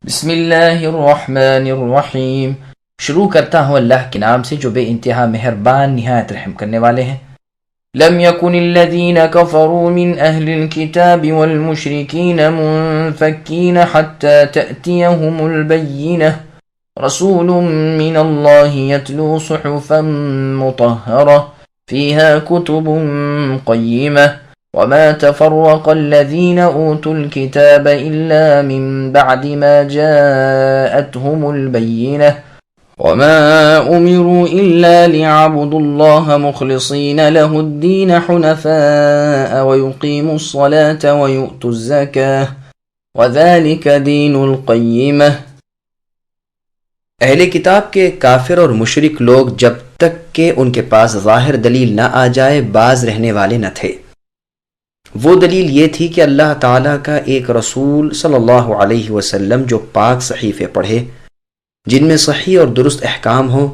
بسم اللہ الرحمن الرحیم۔ شروع کرتا ہوں اللہ کے نام سے جو بے انتہا مہربان نہایت رحم کرنے والے ہیں۔ لم يكن الذين كفروا من أهل الكتاب والمشركين منفكين حتى تأتيهم البينة رسول من الله يتلو صحفا مطهرة فيها كتب قيمة وما تفرق الذين أوتوا الكتاب إلا من بعد ما جاءتهم البينة وما أمروا إلا ليعبدوا الله مخلصين له الدين حنفاء ويقيموا الصلاة ويؤتوا الزكاة وذلك دين القيمة۔ اہل کتاب کے کافر اور مشرک لوگ جب تک کہ ان کے پاس ظاہر دلیل نہ آ جائے باز رہنے والے نہ تھے۔ وہ دلیل یہ تھی کہ اللہ تعالیٰ کا ایک رسول صلی اللہ علیہ وسلم جو پاک صحیفے پڑھے جن میں صحیح اور درست احکام ہوں۔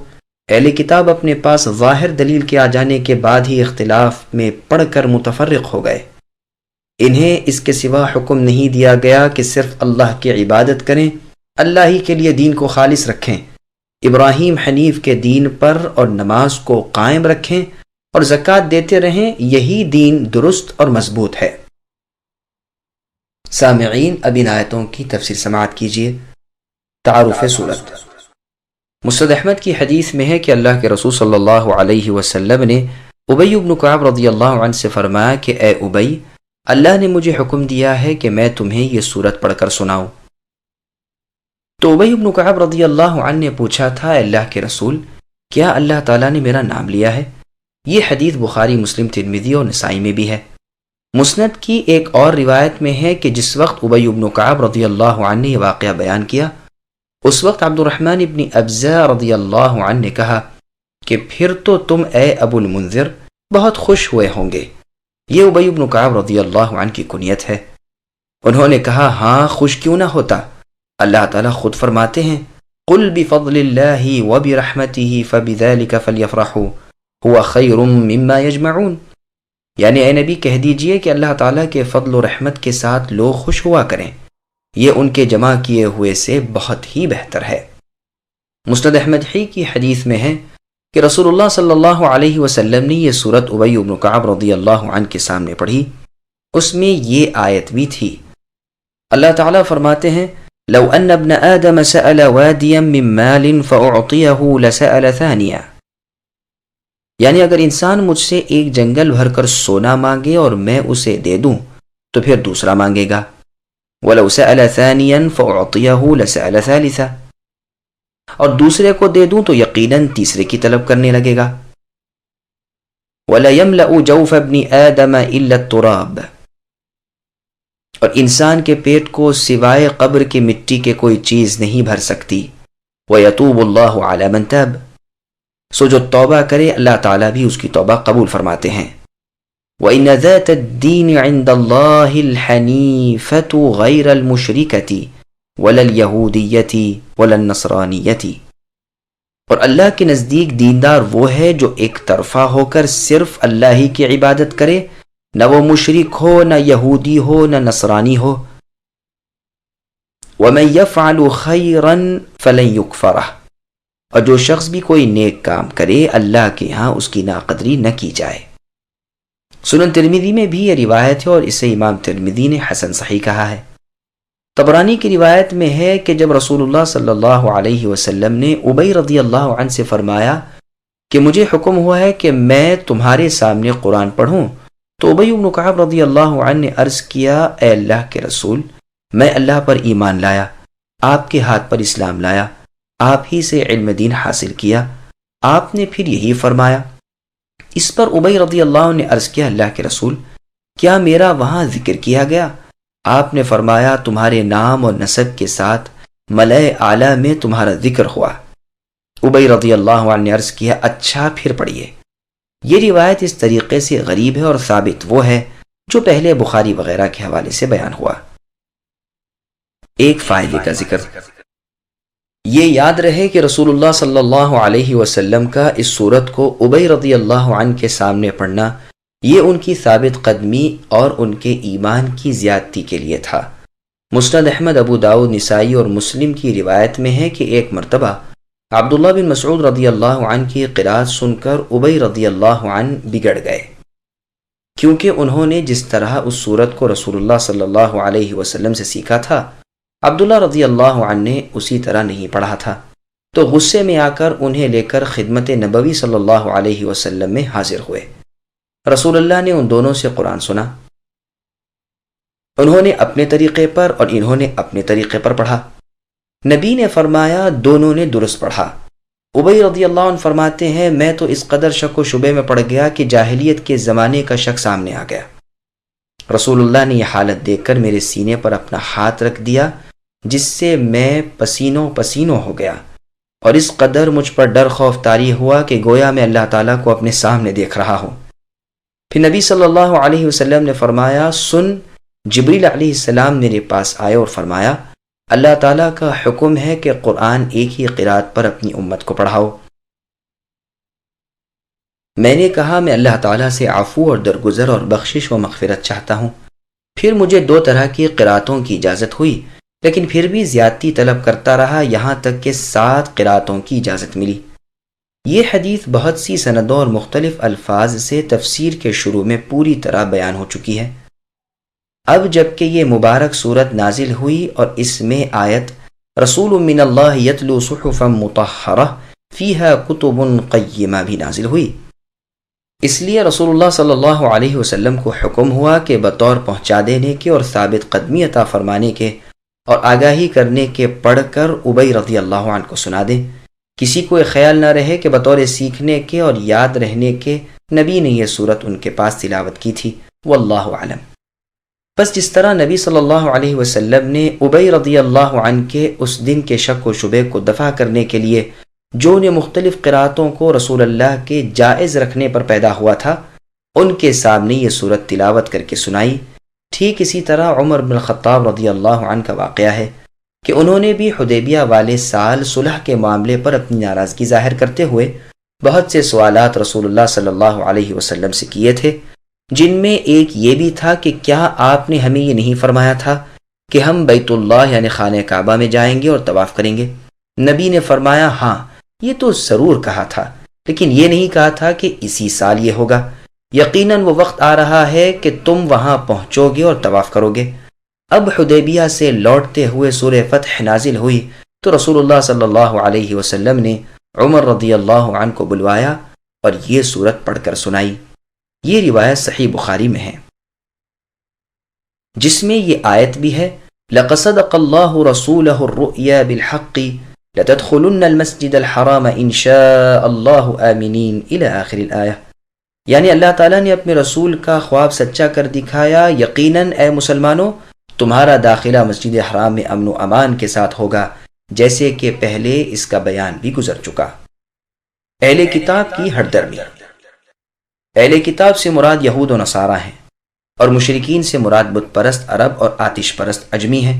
اہل کتاب اپنے پاس ظاہر دلیل کے آ جانے کے بعد ہی اختلاف میں پڑھ کر متفرق ہو گئے۔ انہیں اس کے سوا حکم نہیں دیا گیا کہ صرف اللہ کی عبادت کریں، اللہ ہی کے لیے دین کو خالص رکھیں، ابراہیم حنیف کے دین پر اور نماز کو قائم رکھیں اور زکوٰۃ دیتے رہیں، یہی دین درست اور مضبوط ہے۔ سامعین، اب ان آیتوں کی تفسیر سماعت کیجیے۔ تعارف سورت۔ مسند احمد کی حدیث میں ہے کہ اللہ کے رسول صلی اللہ علیہ وسلم نے ابی بن کعب رضی اللہ عنہ سے فرمایا کہ اے ابی، اللہ نے مجھے حکم دیا ہے کہ میں تمہیں یہ سورت پڑھ کر سناؤں۔ تو ابی بن کعب رضی اللہ عنہ نے پوچھا تھا، اے اللہ کے رسول، کیا اللہ تعالیٰ نے میرا نام لیا ہے؟ یہ حدیث بخاری، مسلم، ترمذی اور نسائی میں بھی ہے۔ مسند کی ایک اور روایت میں ہے کہ جس وقت ابی بن کعب رضی اللہ عنہ نے یہ واقعہ بیان کیا، اس وقت عبد الرحمن ابن ابزہ رضی اللہ عنہ نے کہا کہ پھر تو تم اے ابو المنذر بہت خوش ہوئے ہوں گے۔ یہ ابی بن کعب رضی اللہ عنہ کی کنیت ہے۔ انہوں نے کہا، ہاں، خوش کیوں نہ ہوتا، اللہ تعالیٰ خود فرماتے ہیں، قل بفضل اللہ وبرحمتہ فبذلک فلیفرحوا هو خیر مما یجمعون، یعنی اے نبی کہہ دیجئے کہ اللہ تعالیٰ کے فضل و رحمت کے ساتھ لوگ خوش ہوا کریں، یہ ان کے جمع کیے ہوئے سے بہت ہی بہتر ہے۔ مسند احمد ہی کی حدیث میں ہے کہ رسول اللہ صلی اللہ علیہ وسلم نے یہ سورت ابی بن کعب رضی اللہ عنہ کے سامنے پڑھی۔ اس میں یہ آیت بھی تھی۔ اللہ تعالیٰ فرماتے ہیں، لو ان ابن آدم سأل وادیا من مال فأعطیہ لسأل ثانیہ، یعنی اگر انسان مجھ سے ایک جنگل بھر کر سونا مانگے اور میں اسے دے دوں تو پھر دوسرا مانگے گا۔ وَلَوْ سَأَلَ ثَانِيًا فَأُعْطِيَهُ لَسَأَلَ ثَالِثًا، اور دوسرے کو دے دوں تو یقیناً تیسرے کی طلب کرنے لگے گا۔ وَلَيَمْلَأُ جَوْفَ ابْنِ آدَمَ إِلَّا التُّرَابَ، اور انسان کے پیٹ کو سوائے قبر کی مٹی کے کوئی چیز نہیں بھر سکتی۔ وَيَتُوبُ اللَّهُ عَلَى مَنْ تَابَ، سو جو توبہ کرے اللہ تعالیٰ بھی اس کی توبہ قبول فرماتے ہیں۔ وَإِنَّ ذَاتَ الدِّينِ عِنْدَ اللَّهِ الْحَنِيفَةُ غَيْرَ الْمُشْرِكَةِ وَلَا الْيَهُودِيَّةِ وَلَا النَّصْرَانِيَّةِ، اور اللہ کے نزدیک دیندار وہ ہے جو ایک طرفہ ہو کر صرف اللہ ہی کی عبادت کرے، نہ وہ مشرک ہو، نہ یہودی ہو، نہ نصرانی ہو۔ وَمَن يَفْعَلُ خَيْرًا فَلَن يُكْفَرَهُ، اور جو شخص بھی کوئی نیک کام کرے اللہ کے ہاں اس کی ناقدری نہ کی جائے۔ سنن ترمذی میں بھی یہ روایت ہے اور اسے امام ترمذی نے حسن صحیح کہا ہے۔ طبرانی کی روایت میں ہے کہ جب رسول اللہ صلی اللہ علیہ وسلم نے ابی رضی اللہ عنہ سے فرمایا کہ مجھے حکم ہوا ہے کہ میں تمہارے سامنے قرآن پڑھوں، تو ابی بن کعب رضی اللہ عنہ نے عرض کیا، اے اللہ کے رسول، میں اللہ پر ایمان لایا، آپ کے ہاتھ پر اسلام لایا، آپ ہی سے علم دین حاصل کیا، آپ نے پھر یہی فرمایا۔ اس پر ابی رضی اللہ عنہ نے عرض کیا، اللہ کے رسول، کیا میرا وہاں ذکر کیا گیا؟ آپ نے فرمایا، تمہارے نام اور نسب کے ساتھ ملائے اعلیٰ میں تمہارا ذکر ہوا۔ ابی رضی اللہ عنہ نے عرض کیا، اچھا پھر پڑھیے۔ یہ روایت اس طریقے سے غریب ہے اور ثابت وہ ہے جو پہلے بخاری وغیرہ کے حوالے سے بیان ہوا۔ ایک فائدے کا ذکر، یہ یاد رہے کہ رسول اللہ صلی اللہ علیہ وسلم کا اس سورت کو ابی رضی اللہ عنہ کے سامنے پڑھنا، یہ ان کی ثابت قدمی اور ان کے ایمان کی زیادتی کے لیے تھا۔ مسند احمد، ابو داؤد، نسائی اور مسلم کی روایت میں ہے کہ ایک مرتبہ عبداللہ بن مسعود رضی اللہ عنہ کی قرات سن کر ابی رضی اللہ عنہ بگڑ گئے، کیونکہ انہوں نے جس طرح اس سورت کو رسول اللہ صلی اللہ علیہ وسلم سے سیکھا تھا عبداللہ رضی اللہ عنہ نے اسی طرح نہیں پڑھا تھا، تو غصے میں آ کر انہیں لے کر خدمت نبوی صلی اللہ علیہ وسلم میں حاضر ہوئے۔ رسول اللہ نے ان دونوں سے قرآن سنا، انہوں نے اپنے طریقے پر اور انہوں نے اپنے طریقے پر پڑھا۔ نبی نے فرمایا دونوں نے درست پڑھا۔ ابی رضی اللہ عنہ فرماتے ہیں میں تو اس قدر شک و شبے میں پڑ گیا کہ جاہلیت کے زمانے کا شک سامنے آ گیا۔ رسول اللہ نے یہ حالت دیکھ کر میرے سینے پر اپنا ہاتھ رکھ دیا، جس سے میں پسینوں پسینوں ہو گیا، اور اس قدر مجھ پر ڈر خوف طاری ہوا کہ گویا میں اللہ تعالیٰ کو اپنے سامنے دیکھ رہا ہوں۔ پھر نبی صلی اللہ علیہ وسلم نے فرمایا سن، جبریل علیہ السلام میرے پاس آئے اور فرمایا اللہ تعالیٰ کا حکم ہے کہ قرآن ایک ہی قرات پر اپنی امت کو پڑھاؤ۔ میں نے کہا میں اللہ تعالیٰ سے عفو اور درگزر اور بخشش و مغفرت چاہتا ہوں۔ پھر مجھے 2 طرح کی قراتوں کی اجازت ہوئی، لیکن پھر بھی زیادتی طلب کرتا رہا، یہاں تک کہ 7 قراتوں کی اجازت ملی۔ یہ حدیث بہت سی سندوں اور مختلف الفاظ سے تفسیر کے شروع میں پوری طرح بیان ہو چکی ہے۔ اب جب کہ یہ مبارک صورت نازل ہوئی اور اس میں آیت رسول من اللہ یتلو صحفا مطہرہ فیہا کتب قیمہ بھی نازل ہوئی، اس لیے رسول اللہ صلی اللہ علیہ وسلم کو حکم ہوا کہ بطور پہنچا دینے کے اور ثابت قدمی عطا فرمانے کے اور آگاہی کرنے کے پڑھ کر ابی رضی اللہ عنہ کو سنا دیں۔ کسی کو خیال نہ رہے کہ بطور سیکھنے کے اور یاد رہنے کے نبی نے یہ صورت ان کے پاس تلاوت کی تھی، واللہ اعلم۔ بس جس طرح نبی صلی اللہ علیہ وسلم نے ابی رضی اللہ عنہ کے اس دن کے شک و شبے کو دفع کرنے کے لیے جو انہیں مختلف قراتوں کو رسول اللہ کے جائز رکھنے پر پیدا ہوا تھا، ان کے سامنے یہ صورت تلاوت کر کے سنائی، ٹھیک اسی طرح عمر بن الخطاب رضی اللہ عنہ کا واقعہ ہے کہ انہوں نے بھی حدیبیہ والے سال صلح کے معاملے پر اپنی ناراضگی ظاہر کرتے ہوئے بہت سے سوالات رسول اللہ صلی اللہ علیہ وسلم سے کیے تھے، جن میں ایک یہ بھی تھا کہ کیا آپ نے ہمیں یہ نہیں فرمایا تھا کہ ہم بیت اللہ یعنی خانہ کعبہ میں جائیں گے اور طواف کریں گے؟ نبی نے فرمایا ہاں یہ تو ضرور کہا تھا، لیکن یہ نہیں کہا تھا کہ اسی سال یہ ہوگا، یقیناً وہ وقت آ رہا ہے کہ تم وہاں پہنچو گے اور طواف کرو گے۔ اب حدیبیہ سے لوٹتے ہوئے سورہ فتح نازل ہوئی تو رسول اللہ صلی اللہ علیہ وسلم نے عمر رضی اللہ عنہ کو بلوایا اور یہ سورت پڑھ کر سنائی۔ یہ روایت صحیح بخاری میں ہے، جس میں یہ آیت بھی ہے لَقَدْ صَدَقَ اللَّهُ رَسُولَهُ الرُّؤْيَا بِالْحَقِّ لَتَدْخُلُنَّ الْمَسْجِدَ الْحَرَامَ إِنْ شَاءَ اللَّهُ آمِنِينَ إِلَى آخِرِ الْآيَةِ، یعنی اللہ تعالیٰ نے اپنے رسول کا خواب سچا کر دکھایا، یقیناً اے مسلمانوں تمہارا داخلہ مسجد حرام میں امن و امان کے ساتھ ہوگا، جیسے کہ پہلے اس کا بیان بھی گزر چکا۔ اہل کتاب کی ہردرمی۔ اہل کتاب سے مراد یہود و نصارہ ہیں، اور مشرکین سے مراد بت پرست عرب اور آتش پرست عجمی ہیں۔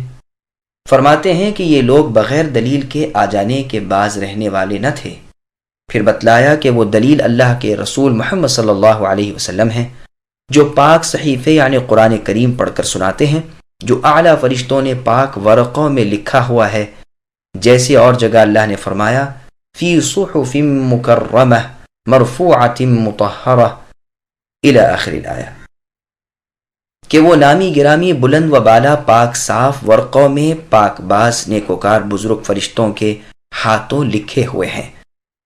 فرماتے ہیں کہ یہ لوگ بغیر دلیل کے آ جانے کے باز رہنے والے نہ تھے۔ پھر بتلایا کہ وہ دلیل اللہ کے رسول محمد صلی اللہ علیہ وسلم ہیں، جو پاک صحیفے یعنی قرآن کریم پڑھ کر سناتے ہیں، جو اعلیٰ فرشتوں نے پاک ورقوں میں لکھا ہوا ہے، جیسے اور جگہ اللہ نے فرمایا فی صحف مکرمہ مرفوعۃ مطہرہ الی آخر الآیہ، کہ وہ نامی گرامی بلند و بالا پاک صاف ورقوں میں پاک باز نیکوکار بزرگ فرشتوں کے ہاتھوں لکھے ہوئے ہیں۔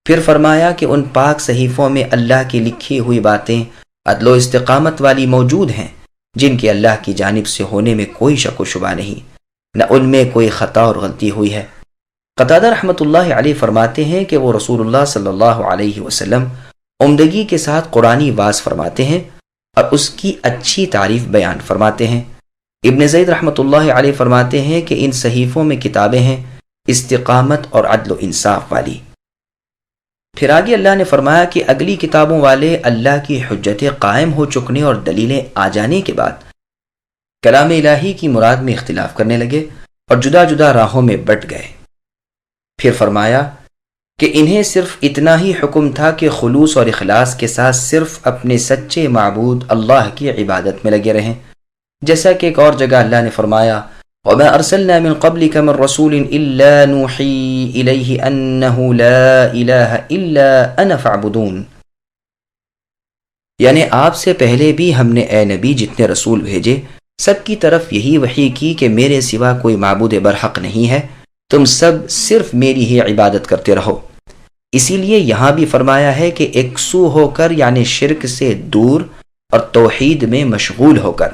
پھر فرمایا کہ ان پاک صحیفوں میں اللہ کی لکھی ہوئی باتیں عدل و استقامت والی موجود ہیں، جن کے اللہ کی جانب سے ہونے میں کوئی شک و شبہ نہیں، نہ ان میں کوئی خطا اور غلطی ہوئی ہے۔ قتادہ رحمۃ اللہ علیہ فرماتے ہیں کہ وہ رسول اللہ صلی اللہ علیہ وسلم عمدگی کے ساتھ قرآنی واز فرماتے ہیں اور اس کی اچھی تعریف بیان فرماتے ہیں۔ ابن زید رحمۃ اللہ علیہ فرماتے ہیں کہ ان صحیفوں میں کتابیں ہیں استقامت اور عدل و انصاف والی۔ پھر آگے اللہ نے فرمایا کہ اگلی کتابوں والے اللہ کی حجتیں قائم ہو چکنے اور دلیلیں آ جانے کے بعد کلام الہی کی مراد میں اختلاف کرنے لگے اور جدا جدا راہوں میں بٹ گئے۔ پھر فرمایا کہ انہیں صرف اتنا ہی حکم تھا کہ خلوص اور اخلاص کے ساتھ صرف اپنے سچے معبود اللہ کی عبادت میں لگے رہیں، جیسا کہ ایک اور جگہ اللہ نے فرمایا وما ارسلنا من قبلك من رسول الا نوحی الیہ انہ لا الہ الا انا فاعبدون، یعنی آپ سے پہلے بھی ہم نے اے نبی جتنے رسول بھیجے سب کی طرف یہی وحی کی کہ میرے سوا کوئی معبود برحق نہیں ہے، تم سب صرف میری ہی عبادت کرتے رہو۔ اسی لیے یہاں بھی فرمایا ہے کہ یکسو ہو کر، یعنی شرک سے دور اور توحید میں مشغول ہو کر،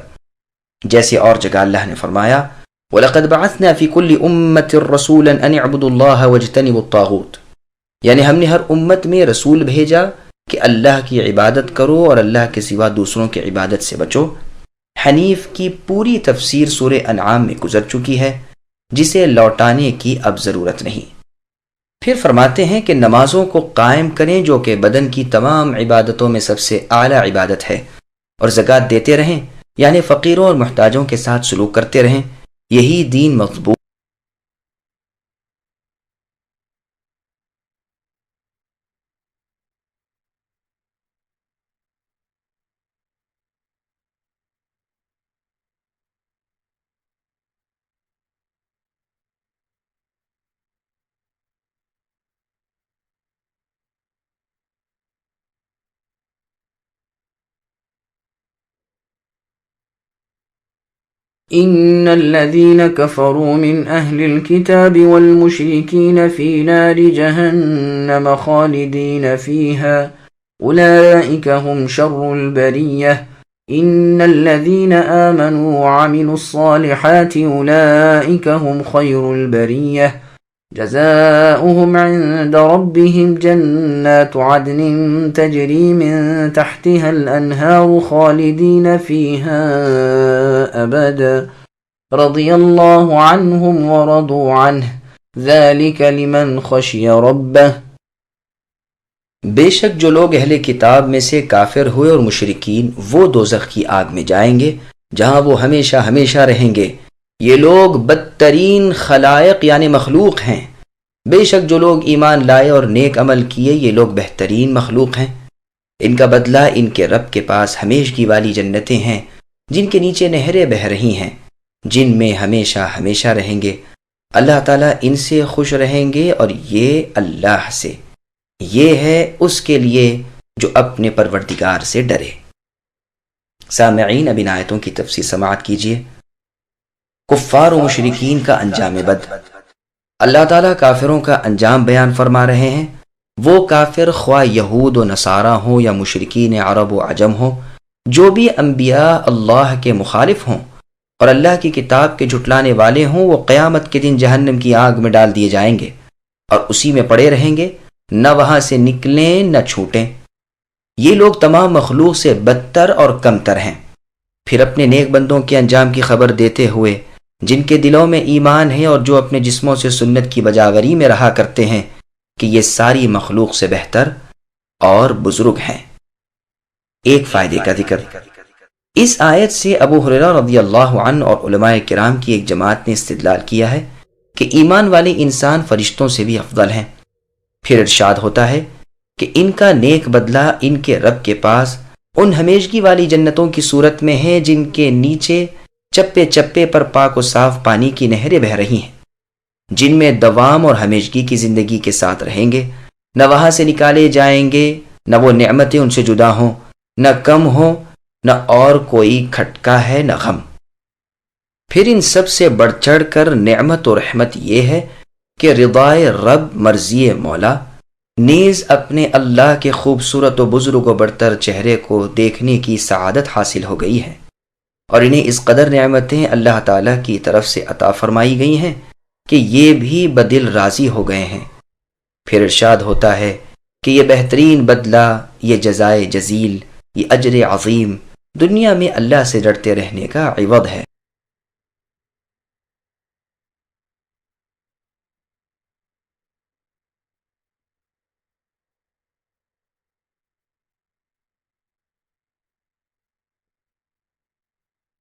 جیسے اور جگہ اللہ نے فرمایا وَلَقَدْ بَعَثْنَا فِي كُلِّ أُمَّةٍ رَسُولًا أَنِ اعْبُدُوا اللَّهَ وَاجْتَنِبُوا الطَّاغُوتَ، یعنی ہم نے ہر امت میں رسول بھیجا کہ اللہ کی عبادت کرو اور اللہ کے سوا دوسروں کی عبادت سے بچو۔ حنیف کی پوری تفسیر سورہ انعام میں گزر چکی ہے، جسے لوٹانے کی اب ضرورت نہیں۔ پھر فرماتے ہیں کہ نمازوں کو قائم کریں جو کہ بدن کی تمام عبادتوں میں سب سے اعلیٰ عبادت ہے، اور زکوٰۃ دیتے رہیں، یعنی فقیروں اور محتاجوں کے ساتھ سلوک کرتے رہیں، یہی دین مضبوط۔ إن الذين كفروا من أهل الكتاب والمشركين في نار جهنم خالدين فيها أولئك هم شر البرية إن الذين آمنوا وعملوا الصالحات أولئك هم خير البرية جزاؤهم عند ربهم جنات عدن تجري من تحتها الأنهار خالدين فيها أبدا رضي الله عنهم ورضوا عنه ذلك لمن خشي ربه۔ بے شک جو لوگ اہل کتاب میں سے کافر ہوئے اور مشرکین، وہ دوزخ کی آگ میں جائیں گے جہاں وہ ہمیشہ ہمیشہ رہیں گے۔ یہ لوگ بدترین خلائق یعنی مخلوق ہیں۔ بے شک جو لوگ ایمان لائے اور نیک عمل کیے، یہ لوگ بہترین مخلوق ہیں۔ ان کا بدلہ ان کے رب کے پاس ہمیشگی والی جنتیں ہیں جن کے نیچے نہریں بہہ رہی ہیں، جن میں ہمیشہ ہمیشہ رہیں گے۔ اللہ تعالیٰ ان سے خوش رہیں گے اور یہ اللہ سے، یہ ہے اس کے لیے جو اپنے پروردگار سے ڈرے۔ سامعین، اب ان آیتوں کی تفسیر سماعت کیجیے۔ کفار و مشرکین کا انجام بد۔ اللہ تعالیٰ کافروں کا انجام بیان فرما رہے ہیں۔ وہ کافر خواہ یہود و نصارہ ہوں یا مشرکین عرب و عجم ہوں، جو بھی انبیاء اللہ کے مخالف ہوں اور اللہ کی کتاب کے جھٹلانے والے ہوں، وہ قیامت کے دن جہنم کی آگ میں ڈال دیے جائیں گے اور اسی میں پڑے رہیں گے، نہ وہاں سے نکلیں نہ چھوٹیں۔ یہ لوگ تمام مخلوق سے بدتر اور کمتر ہیں۔ پھر اپنے نیک بندوں کے انجام کی خبر دیتے ہوئے، جن کے دلوں میں ایمان ہے اور جو اپنے جسموں سے سنت کی بجاوری میں رہا کرتے ہیں، کہ یہ ساری مخلوق سے بہتر اور بزرگ ہیں۔ ایک فائدے کا ذکر۔ اس آیت سے ابو ہریرہ رضی اللہ عنہ اور علماء کرام کی ایک جماعت نے استدلال کیا ہے کہ ایمان والے انسان فرشتوں سے بھی افضل ہیں۔ پھر ارشاد ہوتا ہے کہ ان کا نیک بدلہ ان کے رب کے پاس ان ہمیشگی والی جنتوں کی صورت میں ہے جن کے نیچے چپے چپے پر پاک و صاف پانی کی نہریں بہہ رہی ہیں، جن میں دوام اور ہمیشگی کی زندگی کے ساتھ رہیں گے، نہ وہاں سے نکالے جائیں گے، نہ وہ نعمتیں ان سے جدا ہوں، نہ کم ہوں، نہ اور کوئی کھٹکا ہے نہ غم۔ پھر ان سب سے بڑھ چڑھ کر نعمت و رحمت یہ ہے کہ رضائے رب، مرضی مولا، نیز اپنے اللہ کے خوبصورت و بزرگ و برتر چہرے کو دیکھنے کی سعادت حاصل ہو گئی ہے، اور انہیں اس قدر نعمتیں اللہ تعالیٰ کی طرف سے عطا فرمائی گئی ہیں کہ یہ بھی بدل راضی ہو گئے ہیں۔ پھر ارشاد ہوتا ہے کہ یہ بہترین بدلہ، یہ جزائے جزیل، یہ اجر عظیم دنیا میں اللہ سے ڈرتے رہنے کا عوض ہے۔